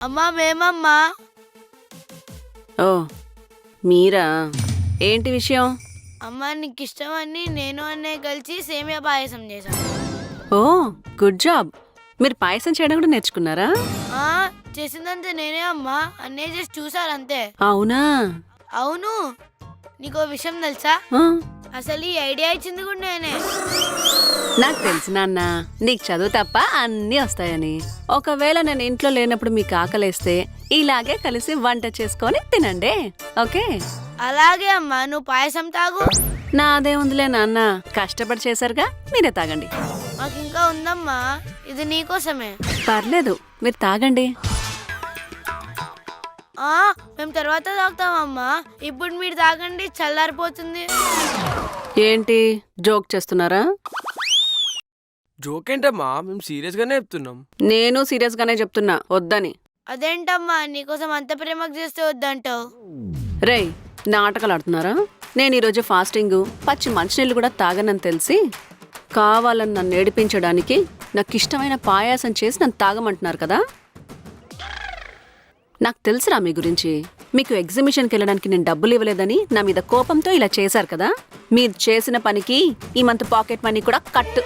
అమ్మా మేమమ్మా. ఓ మీరా? ఏంటి విషయం? అమ్మా నీకు ఇష్టమని నేను అన్నయ్య కలిసి సేమియా పాయసం చేశాను. ఓ గుడ్ జాబ్. మీరు పాయసం చేయడం కూడా నేర్చుకున్నారా? చేసిందంతే నేనే అమ్మా. అన్నయ్య చేసి చూసారంతే. అవునా? అవును. నీకో విషయం తెలుసా? ఆ, అసలు ఈ ఐడియా ఇచ్చింది కూడా నేనే. నాకు తెలుసు నాన్న, నీకు చదువు తప్ప అన్నీ వస్తాయని. ఒకవేళ నేను ఇంట్లో లేనప్పుడు మీకు ఆకలేస్తే ఇలాగే కలిసి వంట చేసుకొని తినండి, ఓకే? అలాగే అమ్మా, నువ్వు పాయసం తాగు. నాదే ఉందిలే నాన్న, కష్టపడి చేశారుగా, మీరే తాగండి. మాకు ఇంకా ఉందమ్మా, ఇది నీకోసమే. పర్లేదు, మీరు తాగండి. మేము తర్వాత తాగుతామమ్మా. ఇప్పుడు మీరు తాగండి, చల్లారిపోతుంది. ఏంటి జోక్ చేస్తున్నారా? జోక్ ఏంటమ్మా, మేము సీరియస్ గానే చెప్తున్నాం. నేను సీరియస్ గానే చెప్తున్నా, వద్దని. అదేంటమ్మా, నీకోసం అంత ప్రేమకు చేస్తే వద్దంటావు? రేయ్, నాటకాలు ఆడుతున్నారా? నేను ఈరోజు ఫాస్టింగ్, పచ్చి మంచినీళ్ళు కూడా తాగనని తెలిసి కావాలని నన్ను ఏడిపించడానికి నాకు ఇష్టమైన పాయాసం చేసి నన్ను తాగమంటున్నారు కదా? నాకు తెలుసురా మీ గురించి. మీకు ఎగ్జిబిషన్కి వెళ్ళడానికి నేను డబ్బులు ఇవ్వలేదని నా మీద కోపంతో ఇలా చేశారు కదా? మీరు చేసిన పనికి ఈ మంత్ పాకెట్ మనీ కూడా కట్టు.